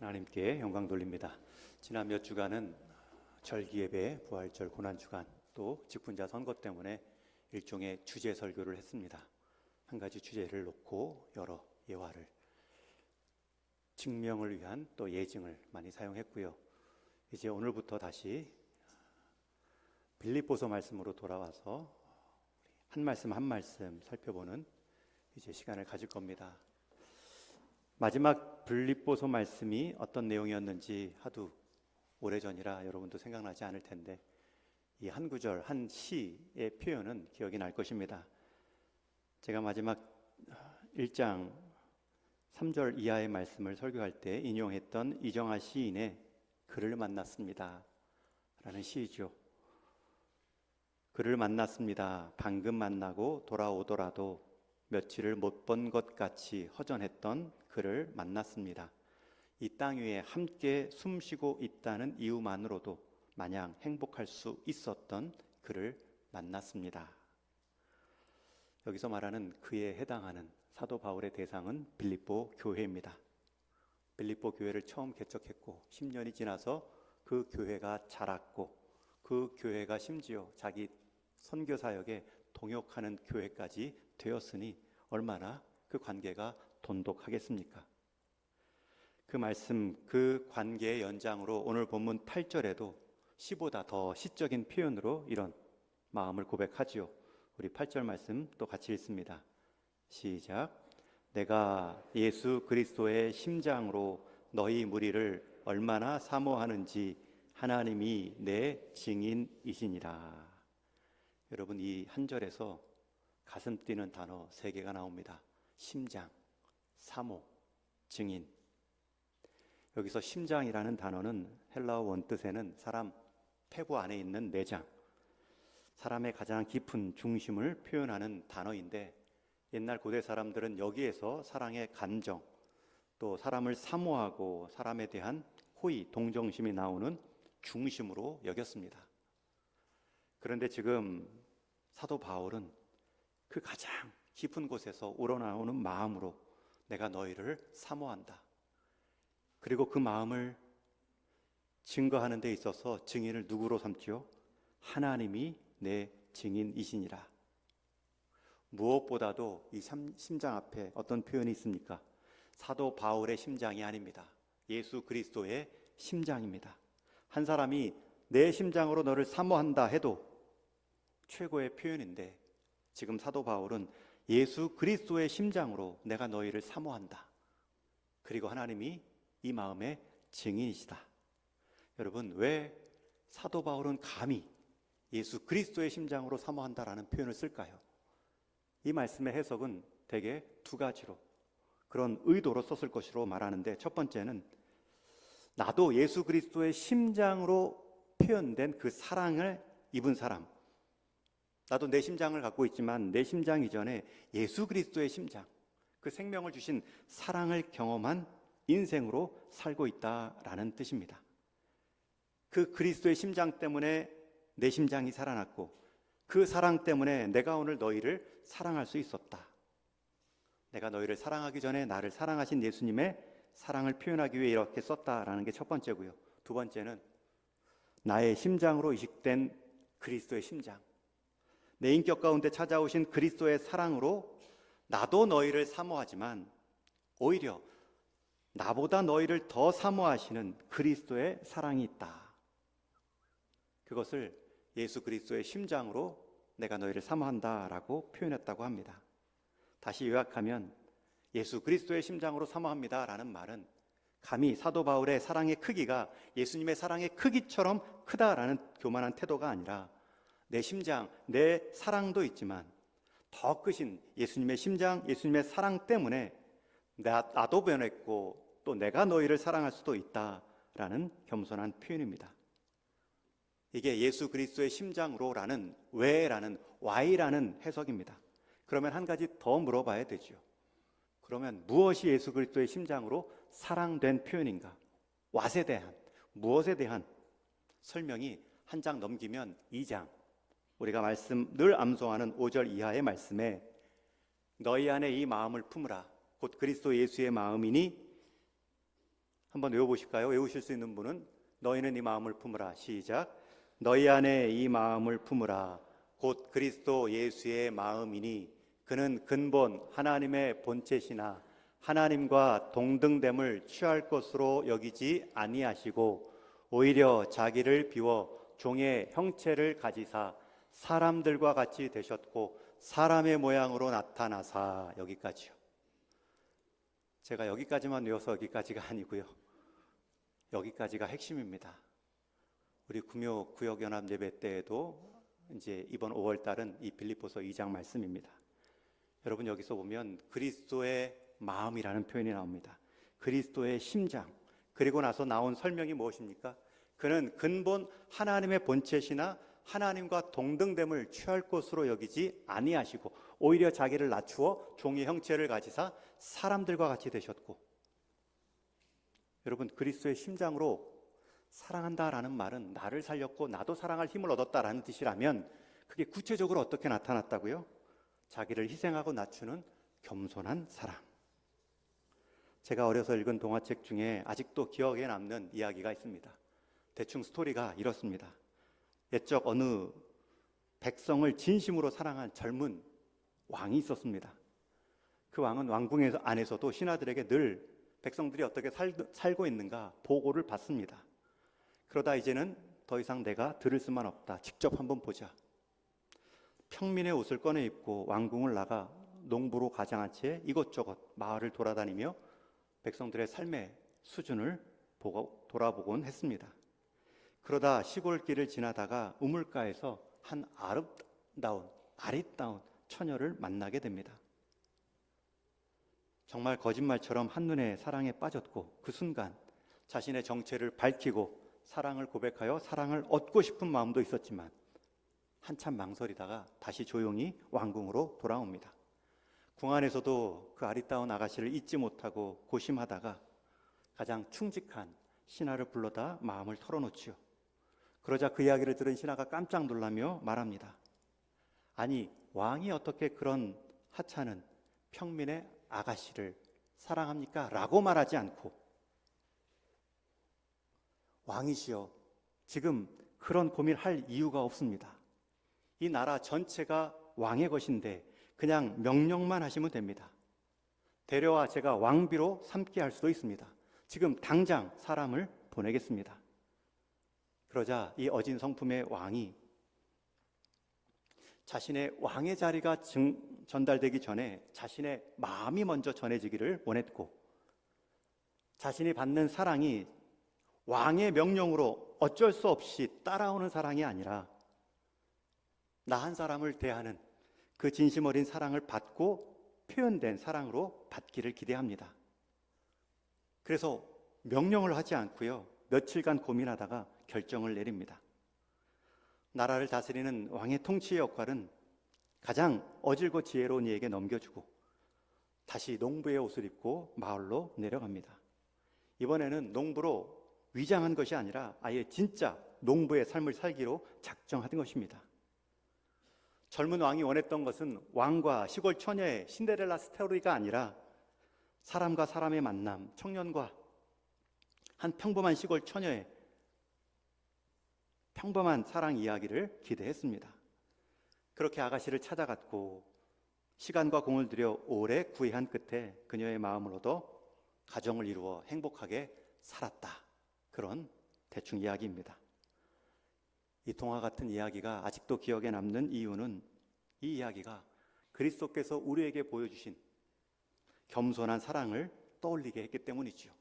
하나님께 영광 돌립니다. 지난 몇 주간은 절기예배, 부활절 고난주간, 또 직분자 선거 때문에 일종의 주제 설교를 했습니다. 한 가지 주제를 놓고 여러 예화를, 증명을 위한 또 예증을 많이 사용했고요. 이제 오늘부터 다시 빌립보서 말씀으로 돌아와서 한 말씀 한 말씀 살펴보는 이제 시간을 가질 겁니다. 마지막 빌립보서 말씀이 어떤 내용이었는지 하도 오래전이라 여러분도 생각나지 않을 텐데, 이 한 구절, 한 시의 표현은 기억이 날 것입니다. 제가 마지막 1장 3절 이하의 말씀을 설교할 때 인용했던 이정하 시인의 그를 만났습니다 라는 시이죠. 그를 만났습니다. 방금 만나고 돌아오더라도 며칠을 못 본 것 같이 허전했던 그를 만났습니다. 이 땅 위에 함께 숨쉬고 있다는 이유만으로도 마냥 행복할 수 있었던 그를 만났습니다. 여기서 말하는 그에 해당하는 사도 바울의 대상은 빌립보 교회입니다. 빌립보 교회를 처음 개척했고 10년이 지나서 그 교회가 자랐고, 그 교회가 심지어 자기 선교 사역에 동역하는 교회까지 되었으니 얼마나 그 관계가 돈독하겠습니까? 그 말씀, 그 관계의 연장으로 오늘 본문 8절에도 시보다 더 시적인 표현으로 이런 마음을 고백하지요. 우리 8절 말씀 또 같이 읽습니다. 시작. 내가 예수 그리스도의 심장으로 너희 무리를 얼마나 사모하는지 하나님이 내 증인이시니라. 여러분, 이 한 절에서 가슴 뛰는 단어 3개가 나옵니다. 심장, 사모, 증인. 여기서 심장이라는 단어는 헬라어 원뜻에는 사람 폐부 안에 있는 내장, 사람의 가장 깊은 중심을 표현하는 단어인데, 옛날 고대 사람들은 여기에서 사랑의 감정, 또 사람을 사모하고 사람에 대한 호의, 동정심이 나오는 중심으로 여겼습니다. 그런데 지금 사도 바울은 그 가장 깊은 곳에서 우러나오는 마음으로 내가 너희를 사모한다. 그리고 그 마음을 증거하는 데 있어서 증인을 누구로 삼지요? 하나님이 내 증인이시니라. 무엇보다도 이 심장 앞에 어떤 표현이 있습니까? 사도 바울의 심장이 아닙니다. 예수 그리스도의 심장입니다. 한 사람이 내 심장으로 너를 사모한다 해도 최고의 표현인데, 지금 사도 바울은 예수 그리스도의 심장으로 내가 너희를 사모한다. 그리고 하나님이 이 마음의 증인이시다. 여러분, 왜 사도 바울은 감히 예수 그리스도의 심장으로 사모한다라는 표현을 쓸까요? 이 말씀의 해석은 대개 2가지로, 그런 의도로 썼을 것으로 말하는데, 첫 번째는 나도 예수 그리스도의 심장으로 표현된 그 사랑을 입은 사람, 나도 내 심장을 갖고 있지만 내 심장 이전에 예수 그리스도의 심장, 그 생명을 주신 사랑을 경험한 인생으로 살고 있다라는 뜻입니다. 그 그리스도의 심장 때문에 내 심장이 살아났고, 그 사랑 때문에 내가 오늘 너희를 사랑할 수 있었다. 내가 너희를 사랑하기 전에 나를 사랑하신 예수님의 사랑을 표현하기 위해 이렇게 썼다라는 게 첫 번째고요. 2번째는 나의 심장으로 이식된 그리스도의 심장, 내 인격 가운데 찾아오신 그리스도의 사랑으로 나도 너희를 사모하지만 오히려 나보다 너희를 더 사모하시는 그리스도의 사랑이 있다. 그것을 예수 그리스도의 심장으로 내가 너희를 사모한다라고 표현했다고 합니다. 다시 요약하면 예수 그리스도의 심장으로 사모합니다라는 말은 감히 사도 바울의 사랑의 크기가 예수님의 사랑의 크기처럼 크다라는 교만한 태도가 아니라, 내 심장, 내 사랑도 있지만 더 크신 예수님의 심장, 예수님의 사랑 때문에 나도 변했고 또 내가 너희를 사랑할 수도 있다라는 겸손한 표현입니다. 이게 예수 그리스도의 심장으로라는 왜라는 why라는 해석입니다. 그러면 한 가지 더 물어봐야 되죠. 그러면 무엇이 예수 그리스도의 심장으로 사랑된 표현인가? what에 대한, 무엇에 대한 설명이 한 장 넘기면 2장, 우리가 늘 암송하는 5절 이하의 말씀에 너희 안에 이 마음을 품으라 곧 그리스도 예수의 마음이니 한번 외워보실까요? 외우실 수 있는 분은 너희는 이 마음을 품으라. 시작. 너희 안에 이 마음을 품으라. 곧 그리스도 예수의 마음이니 그는 근본 하나님의 본체시나 하나님과 동등됨을 취할 것으로 여기지 아니하시고 오히려 자기를 비워 종의 형체를 가지사 사람들과 같이 되셨고 사람의 모양으로 나타나사. 여기까지요. 제가 여기까지만 외워서 여기까지가 아니고요. 여기까지가 핵심입니다. 우리 구묘 구역연합 예배 때에도 이제 이번 5월 달은 이 빌립보서 2장 말씀입니다. 여러분 여기서 보면 그리스도의 마음이라는 표현이 나옵니다. 그리스도의 심장. 그리고 나서 나온 설명이 무엇입니까? 그는 근본 하나님의 본체시나 하나님과 동등됨을 취할 것으로 여기지 아니하시고 오히려 자기를 낮추어 종의 형체를 가지사 사람들과 같이 되셨고. 여러분 그리스도의 심장으로 사랑한다라는 말은 나를 살렸고 나도 사랑할 힘을 얻었다라는 뜻이라면 그게 구체적으로 어떻게 나타났다고요? 자기를 희생하고 낮추는 겸손한 사랑. 제가 어려서 읽은 동화책 중에 아직도 기억에 남는 이야기가 있습니다. 대충 스토리가 이렇습니다. 옛적 어느 백성을 진심으로 사랑한 젊은 왕이 있었습니다. 그 왕은 왕궁 안에서도 신하들에게 늘 백성들이 어떻게 살고 있는가 보고를 받습니다. 그러다 이제는 더 이상 내가 들을 수만 없다. 직접 한번 보자. 평민의 옷을 꺼내 입고 왕궁을 나가 농부로 가장한 채 이것저것 마을을 돌아다니며 백성들의 삶의 수준을 돌아보곤 했습니다. 그러다 시골길을 지나다가 우물가에서 한 아리따운 처녀를 만나게 됩니다. 정말 거짓말처럼 한눈에 사랑에 빠졌고 그 순간 자신의 정체를 밝히고 사랑을 고백하여 사랑을 얻고 싶은 마음도 있었지만 한참 망설이다가 다시 조용히 왕궁으로 돌아옵니다. 궁 안에서도 그 아리따운 아가씨를 잊지 못하고 고심하다가 가장 충직한 신하를 불러다 마음을 털어놓지요. 그러자 그 이야기를 들은 신하가 깜짝 놀라며 말합니다. 아니 왕이 어떻게 그런 하찮은 평민의 아가씨를 사랑합니까? 라고 말하지 않고 왕이시여 지금 그런 고민할 이유가 없습니다. 이 나라 전체가 왕의 것인데 그냥 명령만 하시면 됩니다. 데려와 제가 왕비로 삼게 할 수도 있습니다. 지금 당장 사람을 보내겠습니다. 그러자 이 어진 성품의 왕이 자신의 왕의 자리가 전달되기 전에 자신의 마음이 먼저 전해지기를 원했고 자신이 받는 사랑이 왕의 명령으로 어쩔 수 없이 따라오는 사랑이 아니라 나 한 사람을 대하는 그 진심 어린 사랑을 받고 표현된 사랑으로 받기를 기대합니다. 그래서 명령을 하지 않고요. 며칠간 고민하다가 결정을 내립니다. 나라를 다스리는 왕의 통치의 역할은 가장 어질고 지혜로운 이에게 넘겨주고 다시 농부의 옷을 입고 마을로 내려갑니다. 이번에는 농부로 위장한 것이 아니라 아예 진짜 농부의 삶을 살기로 작정하던 것입니다. 젊은 왕이 원했던 것은 왕과 시골 처녀의 신데렐라 스토리가 아니라 사람과 사람의 만남, 청년과 한 평범한 시골 처녀의 평범한 사랑 이야기를 기대했습니다. 그렇게 아가씨를 찾아갔고 시간과 공을 들여 오래 구애한 끝에 그녀의 마음을 얻어 가정을 이루어 행복하게 살았다. 그런 대충 이야기입니다. 이 동화 같은 이야기가 아직도 기억에 남는 이유는 이 이야기가 그리스도께서 우리에게 보여주신 겸손한 사랑을 떠올리게 했기 때문이죠.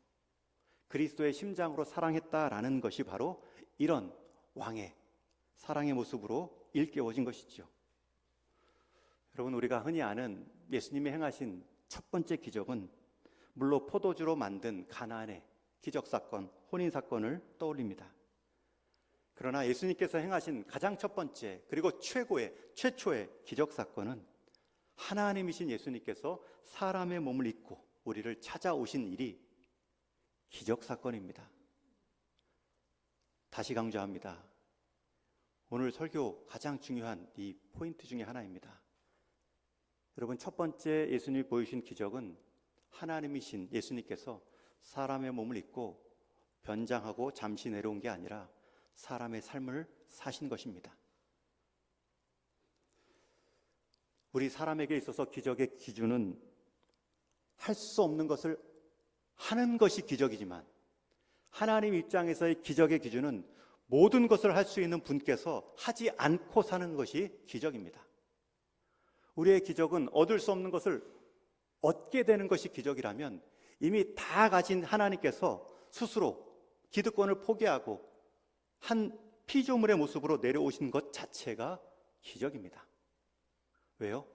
그리스도의 심장으로 사랑했다라는 것이 바로 이런 왕의 사랑의 모습으로 일깨워진 것이죠. 여러분 우리가 흔히 아는 예수님이 행하신 첫 번째 기적은 물로 포도주로 만든 가나안의 기적사건, 혼인사건을 떠올립니다. 그러나 예수님께서 행하신 가장 첫 번째 그리고 최초의 기적사건은 하나님이신 예수님께서 사람의 몸을 입고 우리를 찾아오신 일이 기적사건입니다. 다시 강조합니다. 오늘 설교 가장 중요한 이 포인트 중에 하나입니다. 여러분 첫 번째 예수님이 보이신 기적은 하나님이신 예수님께서 사람의 몸을 입고 변장하고 잠시 내려온 게 아니라 사람의 삶을 사신 것입니다. 우리 사람에게 있어서 기적의 기준은 할 수 없는 것을 하는 것이 기적이지만, 하나님 입장에서의 기적의 기준은 모든 것을 할 수 있는 분께서 하지 않고 사는 것이 기적입니다. 우리의 기적은 얻을 수 없는 것을 얻게 되는 것이 기적이라면, 이미 다 가진 하나님께서 스스로 기득권을 포기하고 한 피조물의 모습으로 내려오신 것 자체가 기적입니다. 왜요?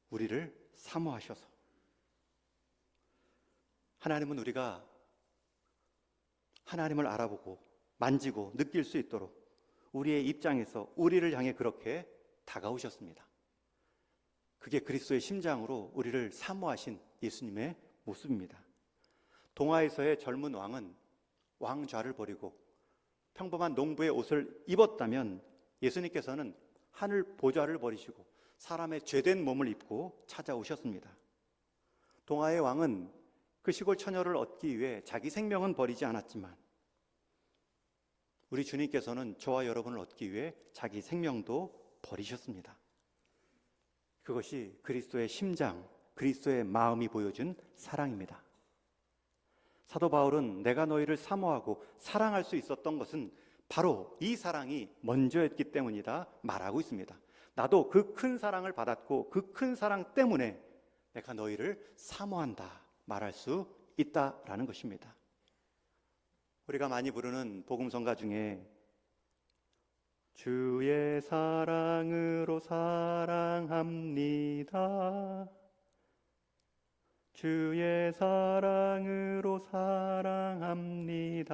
우리를 사모하셔서. 하나님은 우리가 하나님을 알아보고 만지고 느낄 수 있도록 우리의 입장에서 우리를 향해 그렇게 다가오셨습니다. 그게 그리스도의 심장으로 우리를 사모하신 예수님의 모습입니다. 동화에서의 젊은 왕은 왕좌를 버리고 평범한 농부의 옷을 입었다면, 예수님께서는 하늘 보좌를 버리시고 사람의 죄된 몸을 입고 찾아오셨습니다. 동화의 왕은 그 시골 처녀를 얻기 위해 자기 생명은 버리지 않았지만, 우리 주님께서는 저와 여러분을 얻기 위해 자기 생명도 버리셨습니다. 그것이 그리스도의 심장, 그리스도의 마음이 보여준 사랑입니다. 사도 바울은 내가 너희를 사모하고 사랑할 수 있었던 것은 바로 이 사랑이 먼저였기 때문이다 말하고 있습니다. 나도 그 큰 사랑을 받았고 그 큰 사랑 때문에 내가 너희를 사모한다 말할 수 있다라는 것입니다. 우리가 많이 부르는 복음성가 중에 주의 사랑으로 사랑합니다, 주의 사랑으로 사랑합니다,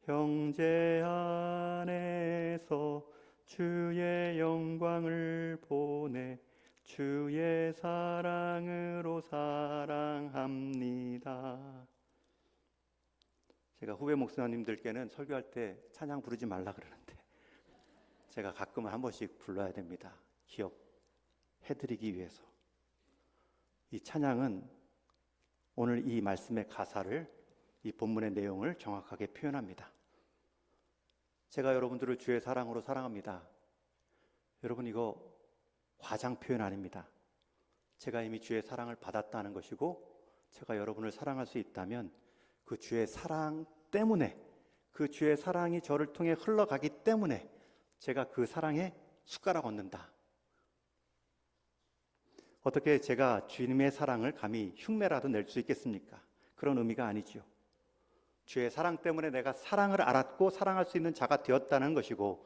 형제 안에서 주의 영광을 보내 주의 사랑으로 사랑합니다. 제가 후배 목사님들께는 설교할 때 찬양 부르지 말라 그러는데 제가 가끔은 한 번씩 불러야 됩니다. 기억해드리기 위해서. 이 찬양은 오늘 이 말씀의 가사를, 이 본문의 내용을 정확하게 표현합니다. 제가 여러분들을 주의 사랑으로 사랑합니다. 여러분, 이거 과장 표현 아닙니다. 제가 이미 주의 사랑을 받았다는 것이고, 제가 여러분을 사랑할 수 있다면 그 주의 사랑 때문에, 그 주의 사랑이 저를 통해 흘러가기 때문에 제가 그 사랑에 숟가락 얹는다. 어떻게 제가 주님의 사랑을 감히 흉내라도 낼 수 있겠습니까? 그런 의미가 아니지요. 주의 사랑 때문에 내가 사랑을 알았고 사랑할 수 있는 자가 되었다는 것이고,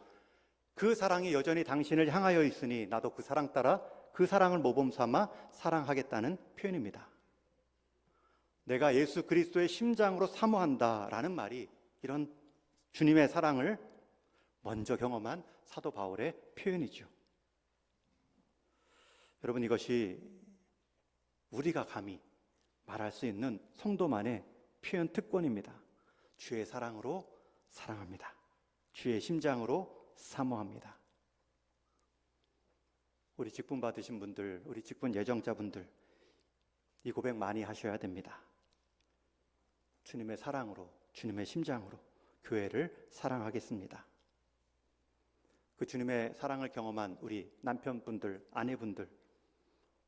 그 사랑이 여전히 당신을 향하여 있으니 나도 그 사랑 따라 그 사랑을 모범 삼아 사랑하겠다는 표현입니다. 내가 예수 그리스도의 심장으로 사모한다라는 말이 이런 주님의 사랑을 먼저 경험한 사도 바울의 표현이죠. 여러분, 이것이 우리가 감히 말할 수 있는 성도만의 표현 특권입니다. 주의 사랑으로 사랑합니다. 주의 심장으로 사모합니다. 우리 직분 받으신 분들, 우리 직분 예정자분들, 이 고백 많이 하셔야 됩니다. 주님의 사랑으로, 주님의 심장으로 교회를 사랑하겠습니다. 그 주님의 사랑을 경험한 우리 남편분들, 아내분들,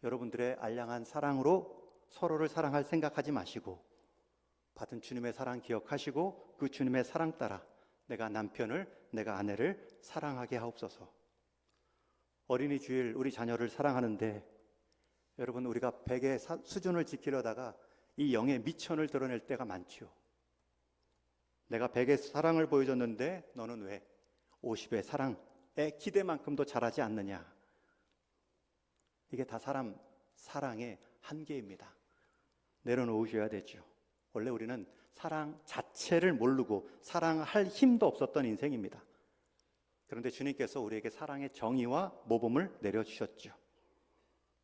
여러분들의 알량한 사랑으로 서로를 사랑할 생각하지 마시고 받은 주님의 사랑 기억하시고 그 주님의 사랑 따라 내가 남편을, 내가 아내를 사랑하게 하옵소서. 어린이 주일 우리 자녀를 사랑하는데 여러분, 우리가 100의 수준을 지키려다가 이 0의 미천을 드러낼 때가 많죠. 내가 100의 사랑을 보여줬는데 너는 왜 50의 사랑의 기대만큼도 잘하지 않느냐. 이게 다 사람 사랑의 한계입니다. 내려놓으셔야 되죠. 원래 우리는 사랑 자체를 모르고 사랑할 힘도 없었던 인생입니다. 그런데 주님께서 우리에게 사랑의 정의와 모범을 내려주셨죠.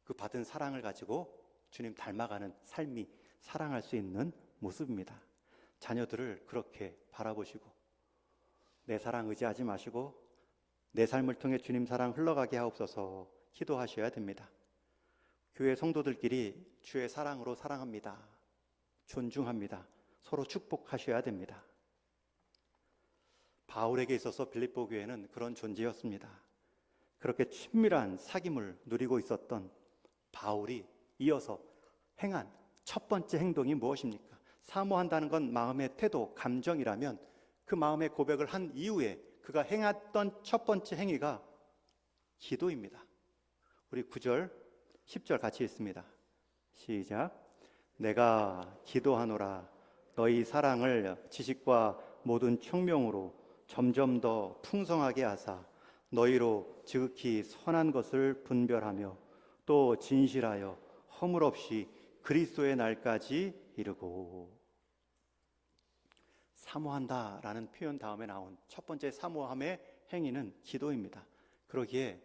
그 받은 사랑을 가지고 주님 닮아가는 삶이 사랑할 수 있는 모습입니다. 자녀들을 그렇게 바라보시고 내 사랑 의지하지 마시고 내 삶을 통해 주님 사랑 흘러가게 하옵소서 기도하셔야 됩니다. 교회 성도들끼리 주의 사랑으로 사랑합니다. 존중합니다. 서로 축복하셔야 됩니다. 바울에게 있어서 빌립보 교회는 그런 존재였습니다. 그렇게 친밀한 사귐을 누리고 있었던 바울이 이어서 행한 첫 번째 행동이 무엇입니까? 사모한다는 건 마음의 태도, 감정이라면 그 마음의 고백을 한 이후에 그가 행했던 첫 번째 행위가 기도입니다. 우리 9절, 10절 같이 읽습니다. 시작. 내가 기도하노라. 너희 사랑을 지식과 모든 청명으로 점점 더 풍성하게 하사 너희로 지극히 선한 것을 분별하며 또 진실하여 허물 없이 그리스도의 날까지 이르고. 사모한다라는 표현 다음에 나온 첫 번째 사모함의 행위는 기도입니다. 그러기에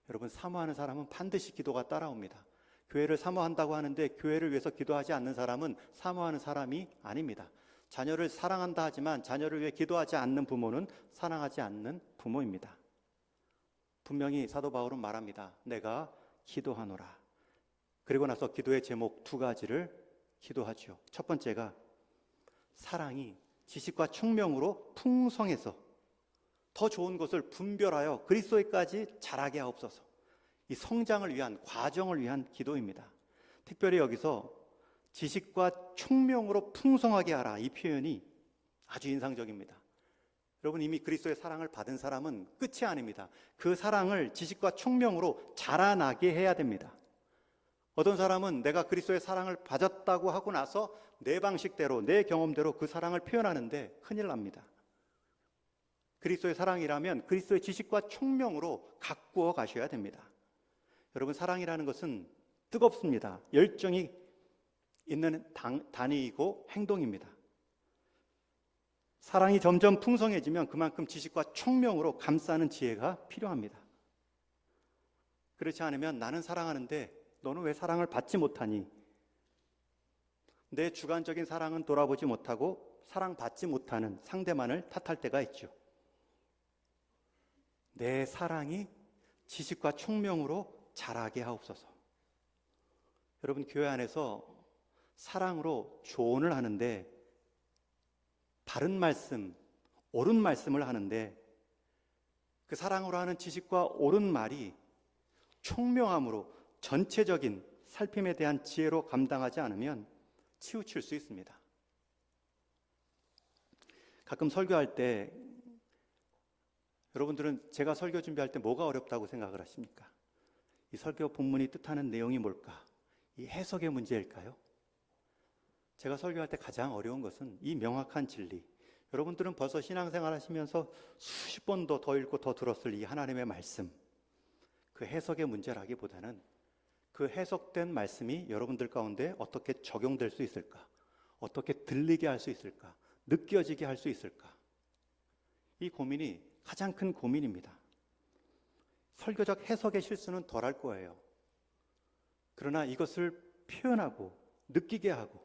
여러분, 사모하는 사람은 반드시 기도가 따라옵니다. 교회를 사모한다고 하는데 교회를 위해서 기도하지 않는 사람은 사모하는 사람이 아닙니다. 자녀를 사랑한다 하지만 자녀를 위해 기도하지 않는 부모는 사랑하지 않는 부모입니다. 분명히 사도 바울은 말합니다. 내가 기도하노라. 그리고 나서 기도의 제목 두 가지를 기도하죠. 첫 번째가 사랑이 지식과 총명으로 풍성해서 더 좋은 것을 분별하여 그리스도에까지 자라게 하옵소서. 이 성장을 위한, 과정을 위한 기도입니다. 특별히 여기서 지식과 총명으로 풍성하게 하라, 이 표현이 아주 인상적입니다. 여러분, 이미 그리스도의 사랑을 받은 사람은 끝이 아닙니다. 그 사랑을 지식과 총명으로 자라나게 해야 됩니다. 어떤 사람은 내가 그리스도의 사랑을 받았다고 하고 나서 내 방식대로, 내 경험대로 그 사랑을 표현하는데 큰일 납니다. 그리스도의 사랑이라면 그리스도의 지식과 총명으로 가꾸어 가셔야 됩니다. 여러분, 사랑이라는 것은 뜨겁습니다. 열정이 있는 단위이고 행동입니다. 사랑이 점점 풍성해지면 그만큼 지식과 총명으로 감싸는 지혜가 필요합니다. 그렇지 않으면 나는 사랑하는데 너는 왜 사랑을 받지 못하니? 내 주관적인 사랑은 돌아보지 못하고 사랑받지 못하는 상대만을 탓할 때가 있죠. 내 사랑이 지식과 총명으로 자라게 하옵소서. 여러분, 교회 안에서 사랑으로 조언을 하는데, 바른 말씀, 옳은 말씀을 하는데 그 사랑으로 하는 지식과 옳은 말이 총명함으로 전체적인 살핌에 대한 지혜로 감당하지 않으면 치우칠 수 있습니다. 가끔 설교할 때 여러분들은 제가 설교 준비할 때 뭐가 어렵다고 생각을 하십니까? 이 설교 본문이 뜻하는 내용이 뭘까? 이 해석의 문제일까요? 제가 설교할 때 가장 어려운 것은 이 명확한 진리. 여러분들은 벌써 신앙생활 하시면서 수십 번도 더 읽고 더 들었을 이 하나님의 말씀, 그 해석의 문제라기보다는 그 해석된 말씀이 여러분들 가운데 어떻게 적용될 수 있을까? 어떻게 들리게 할 수 있을까? 느껴지게 할 수 있을까? 이 고민이 가장 큰 고민입니다. 설교적 해석의 실수는 덜할 거예요. 그러나 이것을 표현하고 느끼게 하고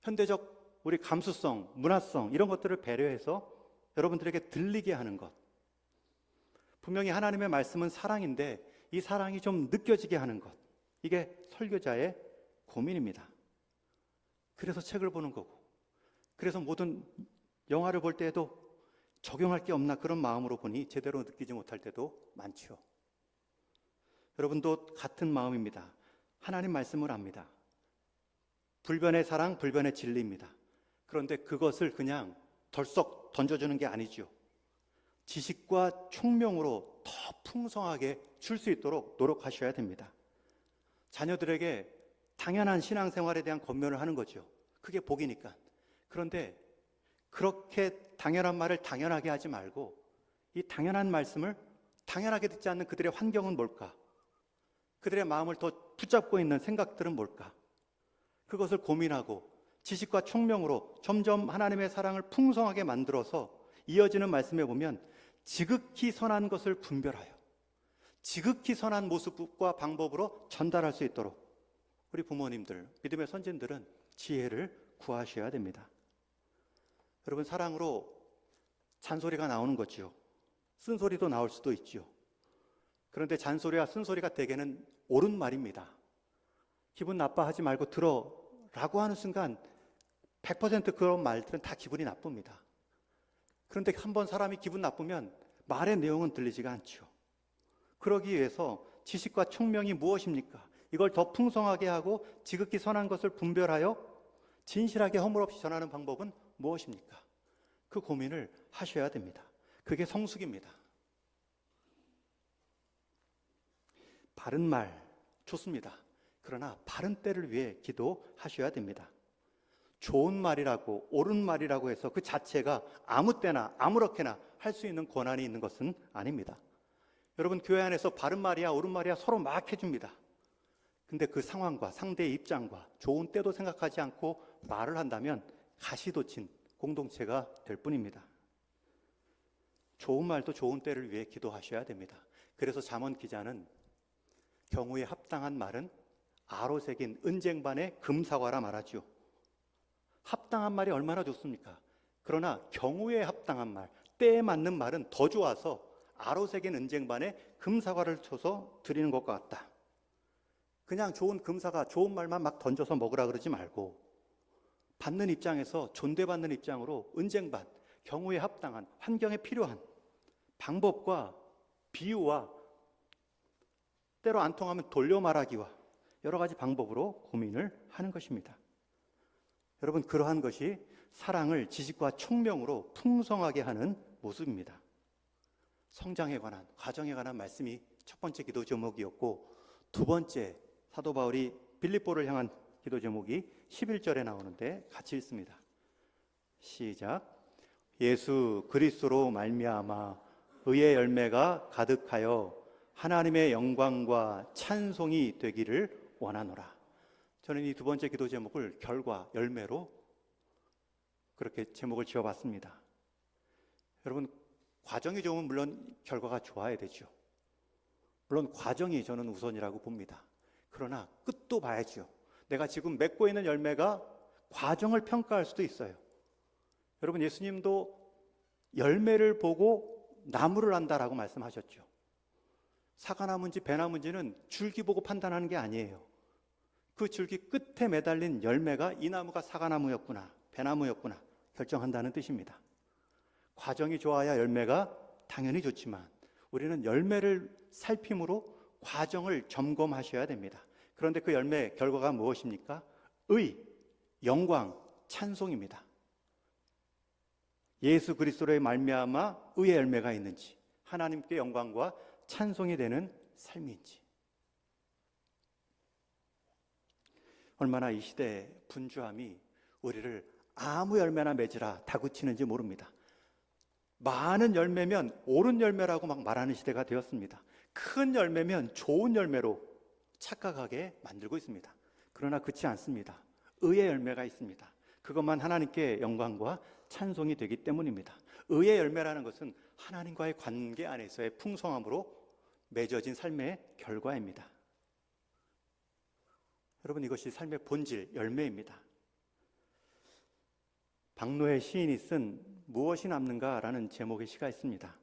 현대적 우리 감수성, 문화성 이런 것들을 배려해서 여러분들에게 들리게 하는 것. 분명히 하나님의 말씀은 사랑인데 이 사랑이 좀 느껴지게 하는 것. 이게 설교자의 고민입니다. 그래서 책을 보는 거고, 그래서 모든 영화를 볼 때에도 적용할 게 없나 그런 마음으로 보니 제대로 느끼지 못할 때도 많죠. 여러분도 같은 마음입니다. 하나님 말씀을 압니다. 불변의 사랑, 불변의 진리입니다. 그런데 그것을 그냥 덜썩 던져주는 게 아니죠. 지식과 총명으로 더 풍성하게 줄 수 있도록 노력하셔야 됩니다. 자녀들에게 당연한 신앙생활에 대한 권면을 하는 거죠. 그게 복이니까. 그런데 그렇게 당연한 말을 당연하게 하지 말고 이 당연한 말씀을 당연하게 듣지 않는 그들의 환경은 뭘까? 그들의 마음을 더 붙잡고 있는 생각들은 뭘까? 그것을 고민하고 지식과 총명으로 점점 하나님의 사랑을 풍성하게 만들어서 이어지는 말씀에 보면 지극히 선한 것을 분별하여 지극히 선한 모습과 방법으로 전달할 수 있도록 우리 부모님들, 믿음의 선진들은 지혜를 구하셔야 됩니다. 여러분, 사랑으로 잔소리가 나오는 거지요. 쓴소리도 나올 수도 있지요. 그런데 잔소리와 쓴소리가 대개는 옳은 말입니다. 기분 나빠하지 말고 들어 라고 하는 순간 100% 그런 말들은 다 기분이 나쁩니다. 그런데 한번 사람이 기분 나쁘면 말의 내용은 들리지가 않죠. 그러기 위해서 지식과 총명이 무엇입니까? 이걸 더 풍성하게 하고 지극히 선한 것을 분별하여 진실하게 허물없이 전하는 방법은 무엇입니까? 그 고민을 하셔야 됩니다. 그게 성숙입니다. 바른 말 좋습니다. 그러나 바른 때를 위해 기도하셔야 됩니다. 좋은 말이라고 옳은 말이라고 해서 그 자체가 아무 때나 아무렇게나 할 수 있는 권한이 있는 것은 아닙니다. 여러분, 교회 안에서 바른 말이야 옳은 말이야 서로 막 해줍니다. 근데 그 상황과 상대의 입장과 좋은 때도 생각하지 않고 말을 한다면 가시도친 공동체가 될 뿐입니다. 좋은 말도 좋은 때를 위해 기도하셔야 됩니다. 그래서 잠언 기자는 경우에 합당한 말은 아로 새긴 은쟁반의 금사과라 말하죠. 합당한 말이 얼마나 좋습니까? 그러나 경우에 합당한 말, 때에 맞는 말은 더 좋아서 아로 새긴 은쟁반에 금사과를 쳐서 드리는 것과 같다. 그냥 좋은 금사과, 좋은 말만 막 던져서 먹으라 그러지 말고 받는 입장에서 존대받는 입장으로 은쟁반, 경우에 합당한, 환경에 필요한 방법과 비유와 때로 안 통하면 돌려 말하기와 여러 가지 방법으로 고민을 하는 것입니다. 여러분, 그러한 것이 사랑을 지식과 총명으로 풍성하게 하는 모습입니다. 성장에 관한, 과정에 관한 말씀이 첫 번째 기도 제목이었고, 두 번째 사도 바울이 빌립보를 향한 기도 제목이 11절에 나오는데 같이 읽습니다. 시작. 예수 그리스도로 말미암아 의의 열매가 가득하여 하나님의 영광과 찬송이 되기를 원하노라. 저는 이 두 번째 기도 제목을 결과, 열매로 그렇게 제목을 지어봤습니다. 여러분, 과정이 좋으면 물론 결과가 좋아야 되죠. 물론 과정이 저는 우선이라고 봅니다. 그러나 끝도 봐야죠. 내가 지금 맺고 있는 열매가 과정을 평가할 수도 있어요. 여러분, 예수님도 열매를 보고 나무를 안다라고 말씀하셨죠. 사과나무인지 배나무인지는 줄기 보고 판단하는 게 아니에요. 그 줄기 끝에 매달린 열매가 이 나무가 사과나무였구나, 배나무였구나 결정한다는 뜻입니다. 과정이 좋아야 열매가 당연히 좋지만 우리는 열매를 살핌으로 과정을 점검하셔야 됩니다. 그런데 그 열매 결과가 무엇입니까? 의, 영광, 찬송입니다. 예수 그리스도의 말미암아 의의 열매가 있는지, 하나님께 영광과 찬송이 되는 삶인지. 얼마나 이 시대의 분주함이 우리를 아무 열매나 맺으라 다그치는지 모릅니다. 많은 열매면 옳은 열매라고 막 말하는 시대가 되었습니다. 큰 열매면 좋은 열매로 착각하게 만들고 있습니다. 그러나 그렇지 않습니다. 의의 열매가 있습니다. 그것만 하나님께 영광과 찬송이 되기 때문입니다. 의의 열매라는 것은 하나님과의 관계 안에서의 풍성함으로 맺어진 삶의 결과입니다. 여러분, 이것이 삶의 본질, 열매입니다. 박노해 시인이 쓴 무엇이 남는가라는 제목의 시가 있습니다.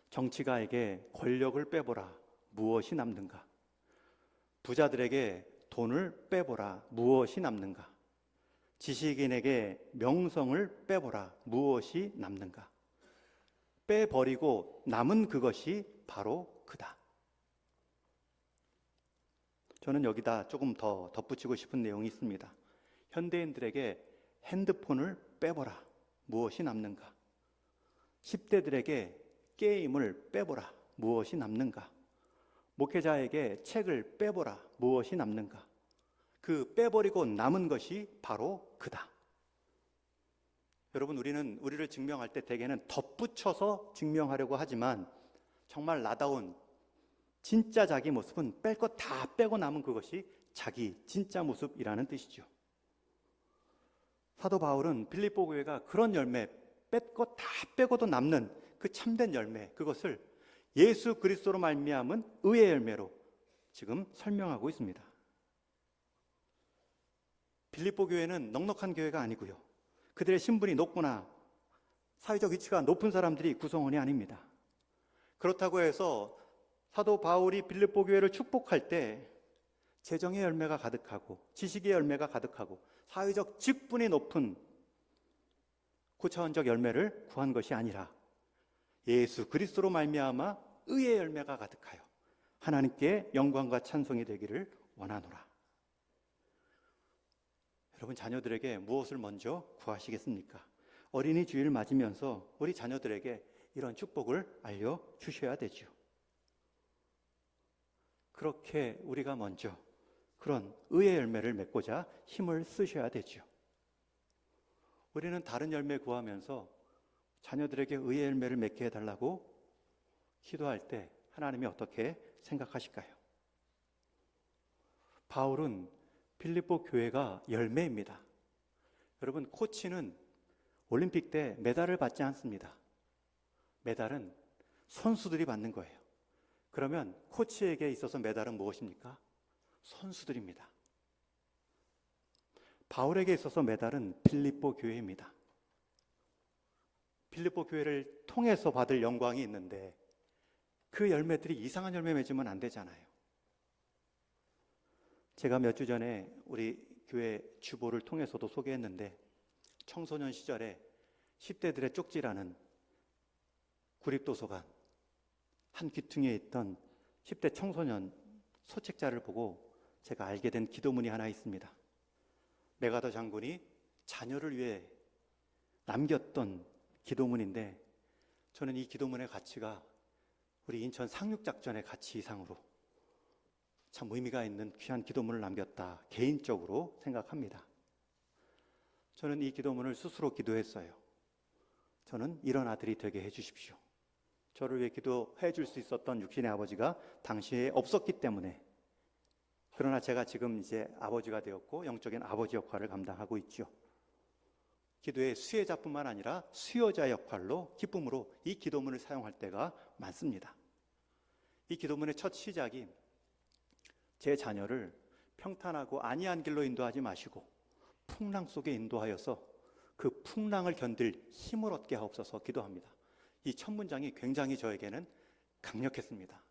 정치가에게 권력을 빼보라, 무엇이 남는가? 부자들에게 돈을 빼보라, 무엇이 남는가? 지식인에게 명성을 빼보라, 무엇이 남는가? 빼버리고 남은 그것이 바로 그다. 저는 여기다 조금 더 덧붙이고 싶은 내용이 있습니다. 현대인들에게 핸드폰을 빼보라, 무엇이 남는가? 10대들에게 게임을 빼보라, 무엇이 남는가? 목회자에게 책을 빼보라, 무엇이 남는가? 그 빼버리고 남은 것이 바로 그다. 여러분, 우리를 증명할 때 대개는 덧붙여서 증명하려고 하지만 정말 나다운 진짜 자기 모습은 뺄 것 다 빼고 남은 그것이 자기 진짜 모습이라는 뜻이죠. 사도 바울은 빌립보 교회가 그런 열매, 뺄 것 다 빼고도 남는 그 참된 열매, 그것을 예수 그리스도로 말미암은 의의 열매로 지금 설명하고 있습니다. 빌립보 교회는 넉넉한 교회가 아니고요, 그들의 신분이 높거나 사회적 위치가 높은 사람들이 구성원이 아닙니다. 그렇다고 해서 사도 바울이 빌립보 교회를 축복할 때 재정의 열매가 가득하고 지식의 열매가 가득하고 사회적 직분이 높은 고차원적 열매를 구한 것이 아니라 예수 그리스도로 말미암아 의의 열매가 가득하여 하나님께 영광과 찬송이 되기를 원하노라. 여러분, 자녀들에게 무엇을 먼저 구하시겠습니까? 어린이 주일 맞으면서 우리 자녀들에게 이런 축복을 알려주셔야 되죠. 그렇게 우리가 먼저 그런 의의 열매를 맺고자 힘을 쓰셔야 되죠. 우리는 다른 열매 구하면서 자녀들에게 의의 열매를 맺게 해달라고 기도할 때 하나님이 어떻게 생각하실까요? 바울은 빌립보 교회가 열매입니다. 여러분, 코치는 올림픽 때 메달을 받지 않습니다. 메달은 선수들이 받는 거예요. 그러면 코치에게 있어서 메달은 무엇입니까? 선수들입니다. 바울에게 있어서 메달은 빌립보 교회입니다. 빌립보 교회를 통해서 받을 영광이 있는데 그 열매들이 이상한 열매 맺으면 안 되잖아요. 제가 몇 주 전에 우리 교회 주보를 통해서도 소개했는데 청소년 시절에 10대들의 쪽지라는 구립도서관 한 귀퉁이에 있던 10대 청소년 소책자를 보고 제가 알게 된 기도문이 하나 있습니다. 메가더 장군이 자녀를 위해 남겼던 기도문인데 저는 이 기도문의 가치가 우리 인천 상륙작전의 가치 이상으로 참 의미가 있는 귀한 기도문을 남겼다 개인적으로 생각합니다. 저는 이 기도문을 스스로 기도했어요. 저는 이런 아들이 되게 해주십시오. 저를 위해 기도해 줄 수 있었던 육신의 아버지가 당시에 없었기 때문에, 그러나 제가 지금 이제 아버지가 되었고 영적인 아버지 역할을 감당하고 있죠. 기도의 수혜자뿐만 아니라 수요자 역할로 기쁨으로 이 기도문을 사용할 때가 많습니다. 이 기도문의 첫 시작이 제 자녀를 평탄하고 안이한 길로 인도하지 마시고 풍랑 속에 인도하여서 그 풍랑을 견딜 힘을 얻게 하옵소서 기도합니다. 이 첫 문장이 굉장히 저에게는 강력했습니다.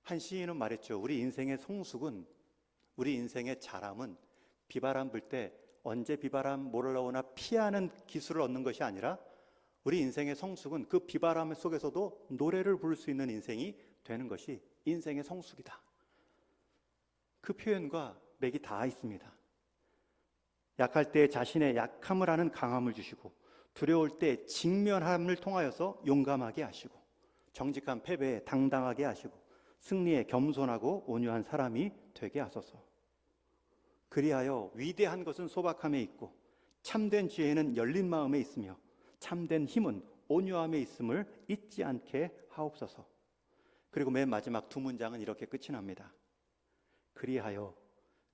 한 시인은 말했죠. 우리 인생의 성숙은, 우리 인생의 자람은 비바람 불 때 언제 비바람 몰아오나 피하는 기술을 얻는 것이 아니라 우리 인생의 성숙은 그 비바람 속에서도 노래를 부를 수 있는 인생이 되는 것이 인생의 성숙이다. 그 표현과 맥이 다 있습니다. 약할 때 자신의 약함을 아는 강함을 주시고, 두려울 때 직면함을 통하여서 용감하게 하시고, 정직한 패배에 당당하게 하시고, 승리에 겸손하고 온유한 사람이 되게 하소서. 그리하여 위대한 것은 소박함에 있고 참된 지혜는 열린 마음에 있으며 참된 힘은 온유함에 있음을 잊지 않게 하옵소서. 그리고 맨 마지막 두 문장은 이렇게 끝이 납니다. 그리하여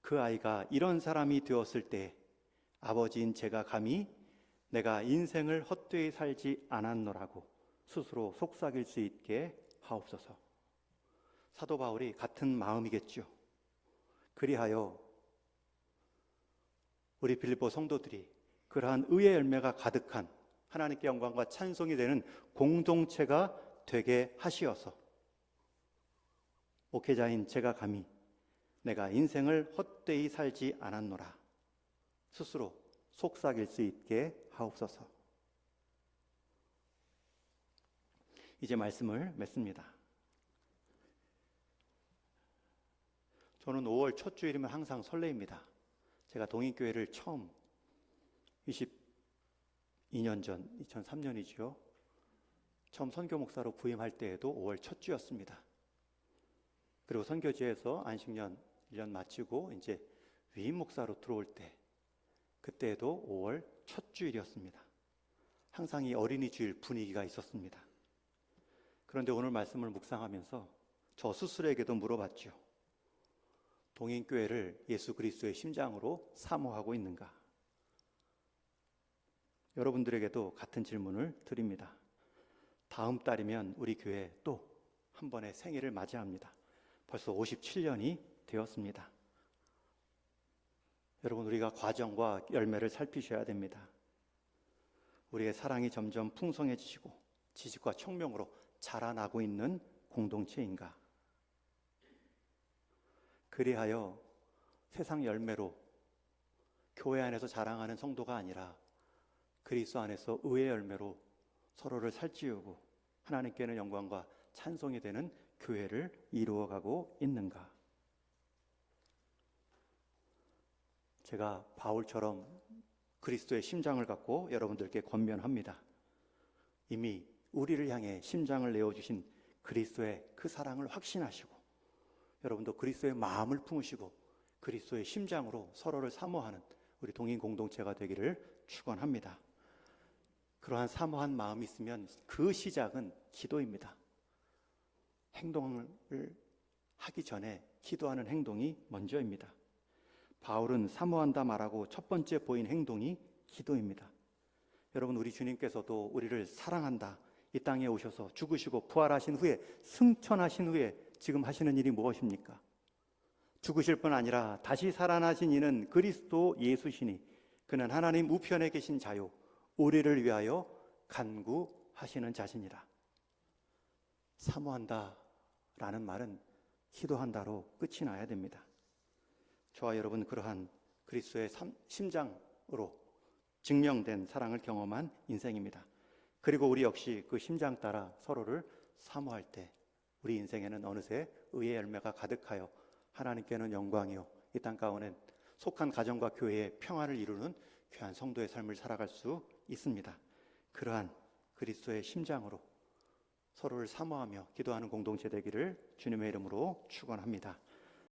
그 아이가 이런 사람이 되었을 때 아버지인 제가 감히 내가 인생을 헛되이 살지 않았노라고 스스로 속삭일 수 있게 하옵소서. 사도 바울이 같은 마음이겠죠. 그리하여 우리 빌립보 성도들이 그러한 의의 열매가 가득한 하나님께 영광과 찬송이 되는 공동체가 되게 하시어서 목회자인 제가 감히 내가 인생을 헛되이 살지 않았노라 스스로 속삭일 수 있게 하옵소서. 이제 말씀을 맺습니다. 저는 5월 첫 주일이면 항상 설레입니다. 제가 동인교회를 처음 22년 전 2003년이죠. 처음 선교 목사로 부임할 때에도 5월 첫 주였습니다. 그리고 선교지에서 안식년 1년 마치고 이제 위임 목사로 들어올 때 그때에도 5월 첫 주일이었습니다. 항상 이 어린이 주일 분위기가 있었습니다. 그런데 오늘 말씀을 묵상하면서 저 스스로에게도 물어봤죠. 동인교회를 예수 그리스도의 심장으로 사모하고 있는가? 여러분들에게도 같은 질문을 드립니다. 다음 달이면 우리 교회 또 한 번의 생일을 맞이합니다. 벌써 57년이 되었습니다. 여러분, 우리가 과정과 열매를 살피셔야 됩니다. 우리의 사랑이 점점 풍성해지시고 지식과 총명으로 자라나고 있는 공동체인가? 그리하여 세상 열매로 교회 안에서 자랑하는 성도가 아니라 그리스도 안에서 의의 열매로 서로를 살찌우고 하나님께는 영광과 찬송이 되는 교회를 이루어가고 있는가? 제가 바울처럼 그리스도의 심장을 갖고 여러분들께 권면합니다. 이미 우리를 향해 심장을 내어주신 그리스도의 그 사랑을 확신하시고 여러분도 그리스도의 마음을 품으시고 그리스도의 심장으로 서로를 사모하는 우리 동인 공동체가 되기를 축원합니다. 그러한 사모한 마음이 있으면 그 시작은 기도입니다. 행동을 하기 전에 기도하는 행동이 먼저입니다. 바울은 사모한다 말하고 첫 번째 보인 행동이 기도입니다. 여러분, 우리 주님께서도 우리를 사랑한다, 이 땅에 오셔서 죽으시고 부활하신 후에 승천하신 후에 지금 하시는 일이 무엇입니까? 죽으실 뿐 아니라 다시 살아나신 이는 그리스도 예수시니 그는 하나님 우편에 계신 자요 우리를 위하여 간구하시는 자신이라. 사모한다 라는 말은 기도한다로 끝이 나야 됩니다. 저와 여러분, 그러한 그리스도의 심장으로 증명된 사랑을 경험한 인생입니다. 그리고 우리 역시 그 심장 따라 서로를 사모할 때 우리 인생에는 어느새 의의 열매가 가득하여 하나님께는 영광이요 이 땅 가운데 속한 가정과 교회의 평화를 이루는 귀한 성도의 삶을 살아갈 수 있습니다. 그러한 그리스도의 심장으로 서로를 사모하며 기도하는 공동체 되기를 주님의 이름으로 축원합니다.